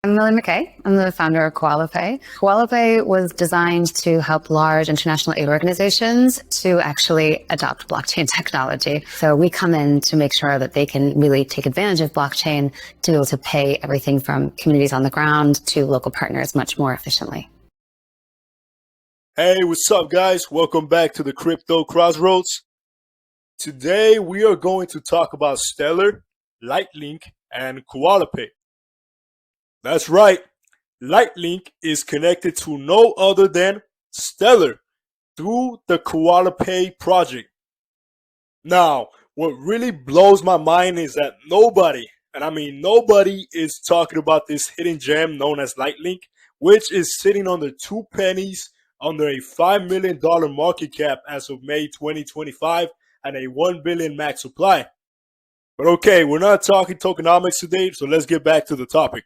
I'm Millie McKay. I'm the founder of Coala Pay. Coala Pay was designed to help large international aid organizations to actually adopt blockchain technology. So we come in to make sure that they can really take advantage of blockchain to be able to pay everything from communities on the ground to local partners much more efficiently. Hey, what's up, guys? Welcome back to the Crypto Crossroads. Today, we are going to talk about Stellar, LightLink, and Coala Pay. That's right, LightLink is connected to no other than Stellar through the Coala Pay project. Now, what really blows my mind is that nobody, and I mean nobody, is talking about this hidden gem known as LightLink, which is sitting under 2 pennies under a $5 million market cap as of May 2025 and a 1 billion max supply. But okay, we're not talking tokenomics today, so let's get back to the topic.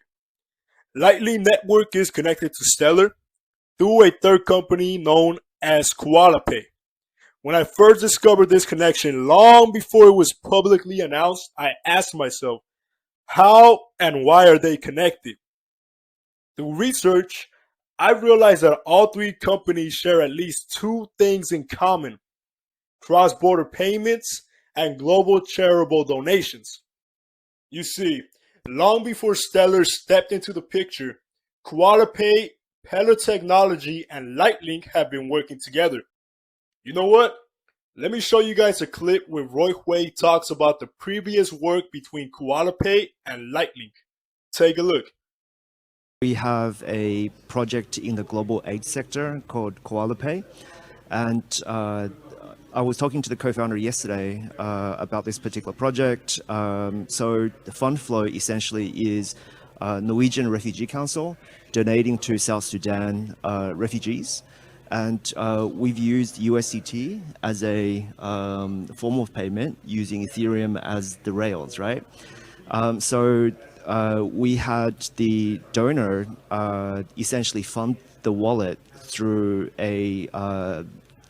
LightLink Network is connected to Stellar through a third company known as Coala Pay. When I first discovered this connection, long before it was publicly announced, I asked myself, how and why are they connected? Through research, I realized that all three companies share at least two things in common: cross-border payments and global charitable donations. You see, long before Stellar stepped into the picture, Coala Pay, Peller Technology, and LightLink have been working together. You know what? Let me show you guys a clip where Roy Hui talks about the previous work between Coala Pay and LightLink. Take a look. We have a project in the global aid sector called Coala Pay, and I was talking to the co-founder yesterday about this particular project. So the fund flow essentially is Norwegian Refugee Council donating to South Sudan refugees. And we've used USDT as a form of payment using Ethereum as the rails, right? So we had the donor essentially fund the wallet through a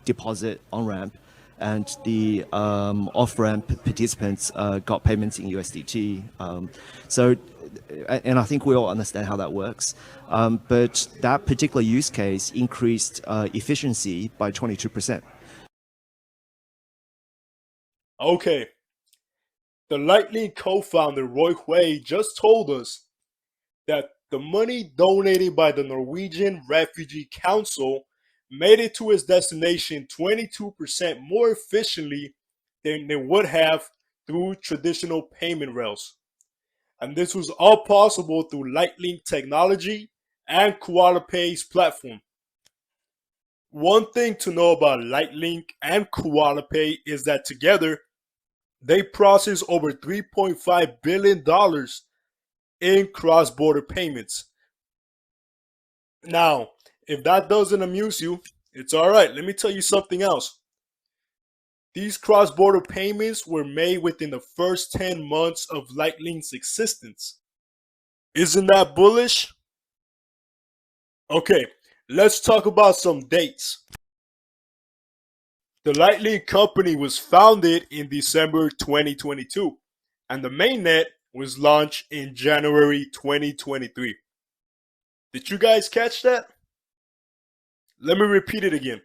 deposit on-ramp, and the off-ramp participants got payments in USDT. And I think we all understand how that works. But that particular use case increased efficiency by 22%. Okay. The LightLink co-founder Roy Hui just told us that the money donated by the Norwegian Refugee Council made it to its destination 22% more efficiently than they would have through traditional payment rails. And this was all possible through LightLink technology and Coala Pay's platform. One thing to know about LightLink and Coala Pay is that together they process over $3.5 billion in cross-border payments. Now, if that doesn't amuse you, it's alright. Let me tell you something else. These cross-border payments were made within the first 10 months of LightLink's existence. Isn't that bullish? Okay, let's talk about some dates. The LightLink company was founded in December 2022, and the mainnet was launched in January 2023. Did you guys catch that? Let me repeat it again.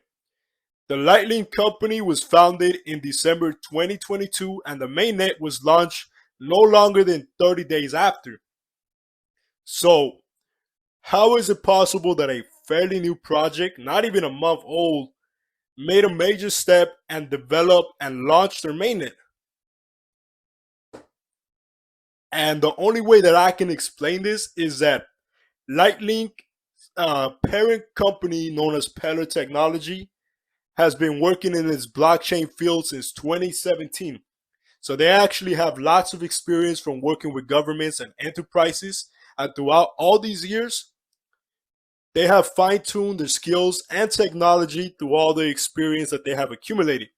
The LightLink company was founded in December 2022, and the mainnet was launched no longer than 30 days after. So, how is it possible that a fairly new project, not even a month old, made a major step and developed and launched their mainnet? And the only way that I can explain this is that LightLink parent company known as Peller Technology has been working in its blockchain field since 2017. So they actually have lots of experience from working with governments and enterprises. And throughout all these years, they have fine-tuned their skills and technology through all the experience that they have accumulated.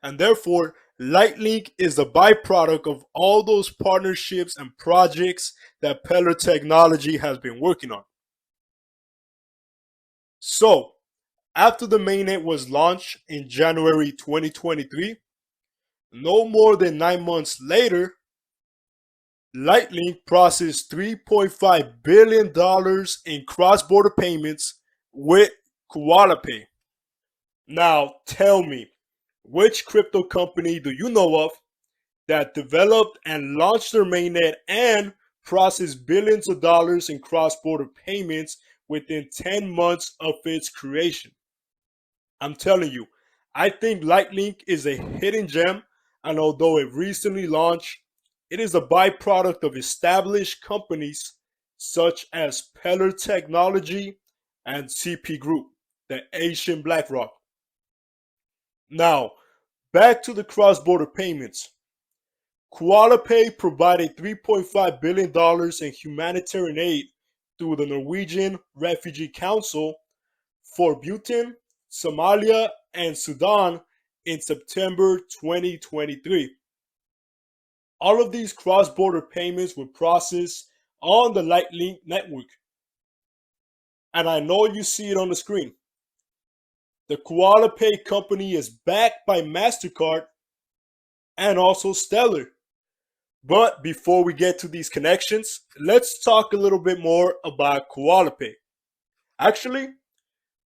And therefore, LightLink is the byproduct of all those partnerships and projects that Peller Technology has been working on. So, after the mainnet was launched in January 2023, no more than 9 months later, LightLink processed $3.5 billion in cross-border payments with Coala Pay. Now, tell me, which crypto company do you know of that developed and launched their mainnet and processed billions of dollars in cross-border payments within 10 months of its creation? I'm telling you, I think LightLink is a hidden gem, and although it recently launched, it is a byproduct of established companies such as Peller Technology and CP Group, the Asian BlackRock. Now, back to the cross-border payments. Coala Pay provided $3.5 billion in humanitarian aid through the Norwegian Refugee Council for Bhutan, Somalia, and Sudan in September 2023. All of these cross-border payments were processed on the LightLink network. And I know you see it on the screen. The Coala Pay company is backed by Mastercard and also Stellar. But before we get to these connections, let's talk a little bit more about Coala Pay. Actually,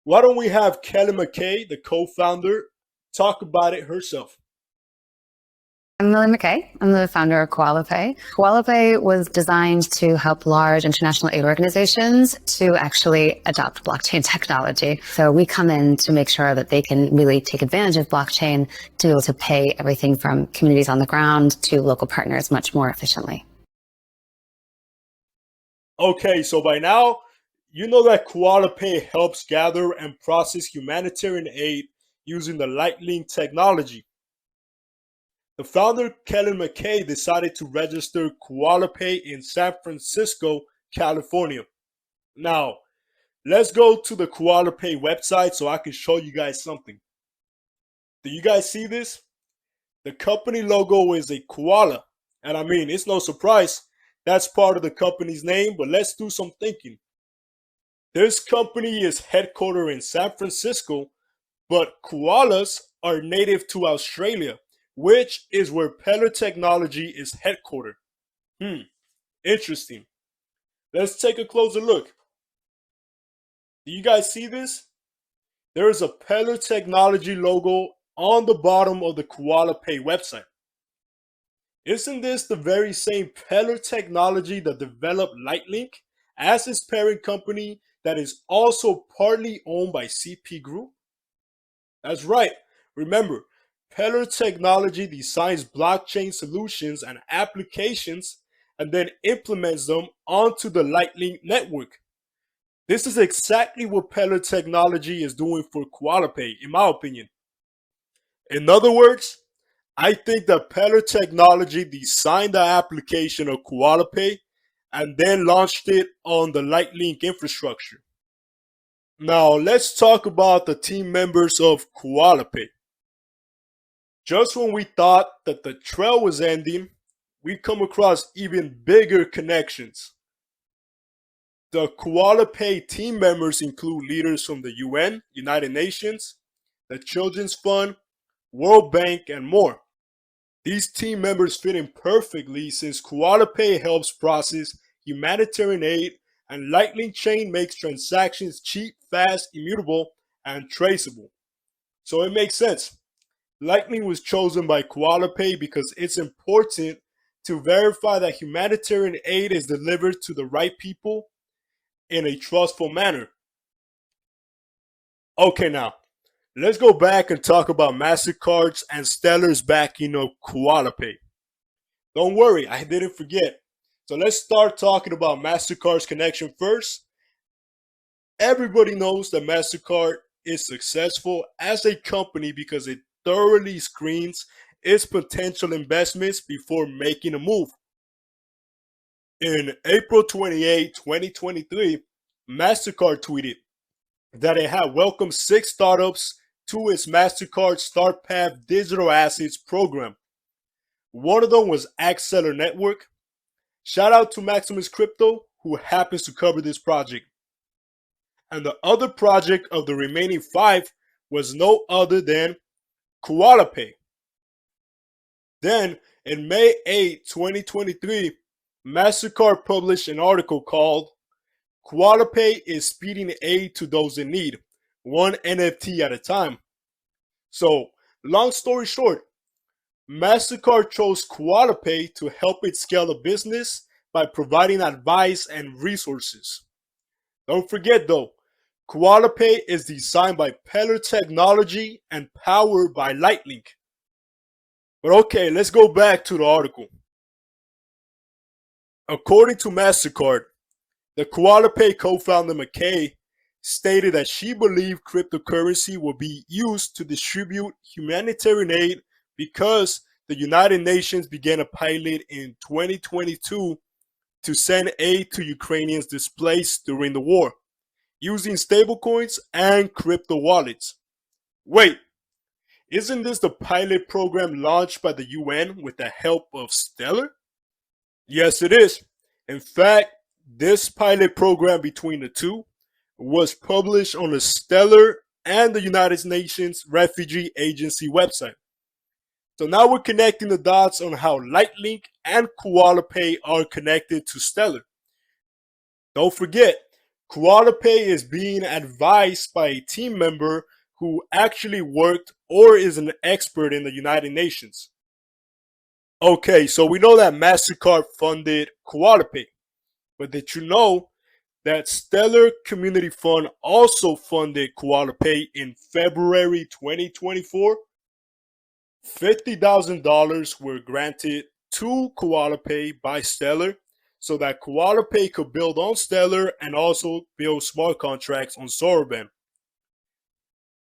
why don't we have Kelly McKay, the co-founder, talk about it herself? I'm Lily McKay. I'm the founder of Coala Pay. Coala Pay was designed to help large international aid organizations to actually adopt blockchain technology. So we come in to make sure that they can really take advantage of blockchain to be able to pay everything from communities on the ground to local partners much more efficiently. Okay, so by now, you know that Coala Pay helps gather and process humanitarian aid using the LightLink technology. The founder, Kelly McKay, decided to register Coala Pay in San Francisco, California. Now, let's go to the Coala Pay website so I can show you guys something. Do you guys see this? The company logo is a koala. And I mean, it's no surprise. That's part of the company's name, but let's do some thinking. This company is headquartered in San Francisco, but koalas are native to Australia, which is where Peller Technology is headquartered. Interesting. Let's take a closer look. Do you guys see this? There is a Peller Technology logo on the bottom of the Coala Pay website. Isn't this the very same Peller Technology that developed LightLink as its parent company that is also partly owned by CP Group? That's right. Remember, Peller Technology designs blockchain solutions and applications and then implements them onto the LightLink network. This is exactly what Peller Technology is doing for Coala Pay, in my opinion. In other words, I think that Peller Technology designed the application of Coala Pay and then launched it on the LightLink infrastructure. Now, let's talk about the team members of Coala Pay. Just when we thought that the trail was ending, we come across even bigger connections. The Coala Pay team members include leaders from the UN, United Nations, the Children's Fund, World Bank, and more. These team members fit in perfectly since Coala Pay helps process humanitarian aid and LightLink Chain makes transactions cheap, fast, immutable, and traceable. So it makes sense. LightLink was chosen by Coala Pay because it's important to verify that humanitarian aid is delivered to the right people in a trustful manner. Okay, now, let's go back and talk about Mastercard's and Stellar's backing of Coala Pay. Don't worry, I didn't forget. So let's start talking about Mastercard's connection first. Everybody knows that Mastercard is successful as a company because it thoroughly screens its potential investments before making a move. In April 28, 2023, Mastercard tweeted that it had welcomed 6 startups to its Mastercard StartPath digital assets program. One of them was Acceler Network. Shout out to Maximus Crypto, who happens to cover this project. And the other project of the remaining 5 was no other than Coala Pay. Then, in May 8, 2023, Mastercard published an article called Coala Pay is speeding aid to those in need, one NFT at a time. So, long story short, Mastercard chose Coala Pay to help it scale the business by providing advice and resources. Don't forget though, Coala Pay is designed by Peller Technology and powered by LightLink. But okay, let's go back to the article. According to Mastercard, the Coala Pay co-founder McKay stated that she believed cryptocurrency will be used to distribute humanitarian aid because the United Nations began a pilot in 2022 to send aid to Ukrainians displaced during the war, using stablecoins and crypto wallets. Wait, isn't this the pilot program launched by the UN with the help of Stellar? Yes, it is. In fact, this pilot program between the two was published on the Stellar and the United Nations Refugee Agency website. So now we're connecting the dots on how LightLink and Coala Pay are connected to Stellar. Don't forget, Coala Pay is being advised by a team member who actually worked or is an expert in the United Nations. Okay, so we know that MasterCard funded Coala Pay, but did you know that Stellar Community Fund also funded Coala Pay in February 2024? $50,000 were granted to Coala Pay by Stellar so that Coala Pay could build on Stellar and also build smart contracts on Soroban.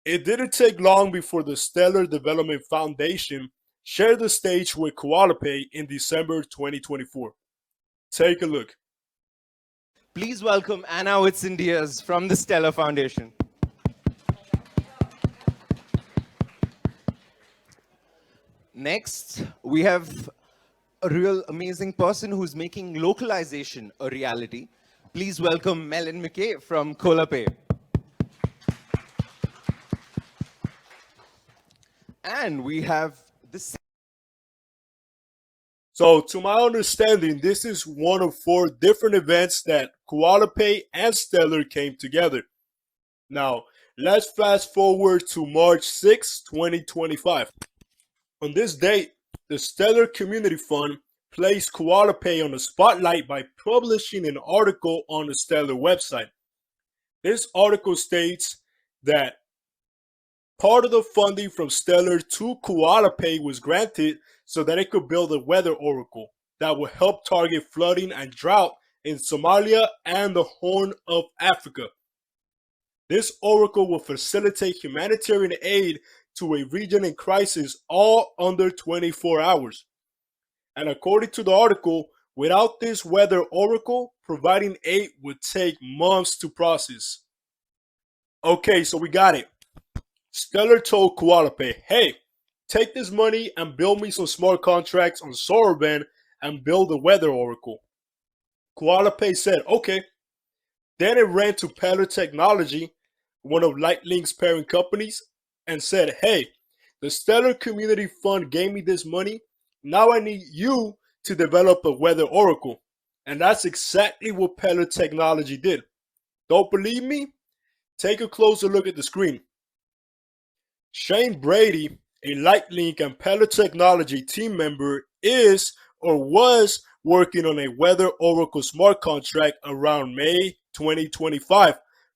It didn't take long before the Stellar Development Foundation shared the stage with Coala Pay in December 2024. Take a look. Please welcome Anna Witsindias from the Stellar Foundation. Next, we have a real amazing person who's making localization a reality. Please welcome Mel and McKay from Coala Pay. And we have this. So, to my understanding, this is one of 4 different events that Coala Pay and Stellar came together. Now, let's fast forward to March 6, 2025. On this date, the Stellar Community Fund placed Coala Pay on the spotlight by publishing an article on the Stellar website. This article states that part of the funding from Stellar to Coala Pay was granted so that it could build a weather oracle that will help target flooding and drought in Somalia and the Horn of Africa. This oracle will facilitate humanitarian aid to a region in crisis all under 24 hours. And according to the article, without this weather oracle, providing aid would take months to process. Okay, so we got it. Stellar told Coala Pay, hey, take this money and build me some smart contracts on Soroban and build a weather oracle. Coala Pay said, okay. Then it ran to Peller Technology, one of LightLink's parent companies, and said, hey, the Stellar Community Fund gave me this money. Now I need you to develop a weather oracle. And that's exactly what Peller Technology did. Don't believe me? Take a closer look at the screen. Shane Brady, a LightLink and Peller Technology team member, is or was working on a weather oracle smart contract around May 2025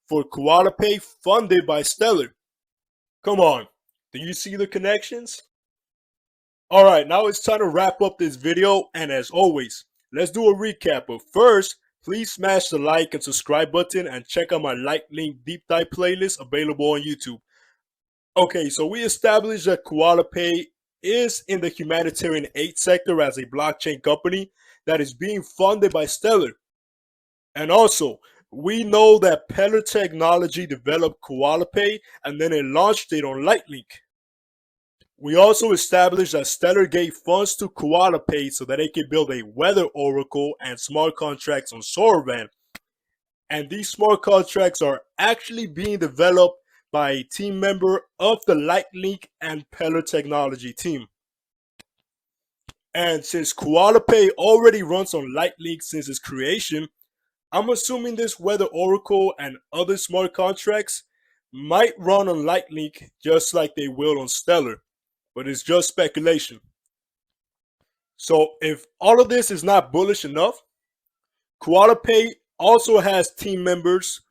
for Coala Pay funded by Stellar. Come on, do you see the connections? Alright, now it's time to wrap up this video, and as always, let's do a recap. But first, please smash the like and subscribe button and check out my LightLink deep dive playlist available on YouTube. Okay, so we established that Coala Pay is in the humanitarian aid sector as a blockchain company that is being funded by Stellar. And also, we know that Peller Technology developed Coala Pay and then it launched it on LightLink. We also established that Stellar gave funds to Coala Pay so that it could build a weather oracle and smart contracts on Soroban. And these smart contracts are actually being developed by a team member of the LightLink and Peller Technology team. And since Coala Pay already runs on LightLink since its creation, I'm assuming this Weather Oracle and other smart contracts might run on LightLink just like they will on Stellar, but it's just speculation. So if all of this is not bullish enough, Coala Pay also has team members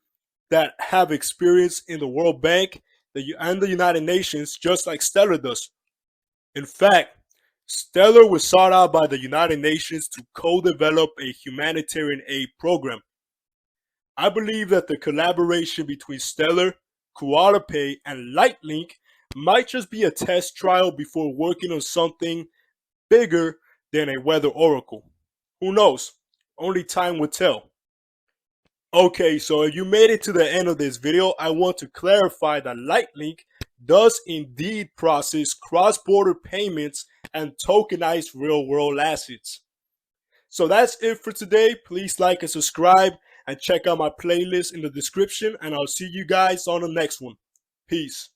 that have experience in the World Bank and the United Nations, just like Stellar does. In fact, Stellar was sought out by the United Nations to co-develop a humanitarian aid program. I believe that the collaboration between Stellar, Coala Pay, and LightLink might just be a test trial before working on something bigger than a weather oracle. Who knows? Only time will tell. Okay, so if you made it to the end of this video, I want to clarify that LightLink does indeed process cross-border payments and tokenize real-world assets. So that's it for today. Please like and subscribe and check out my playlist in the description, and I'll see you guys on the next one. Peace.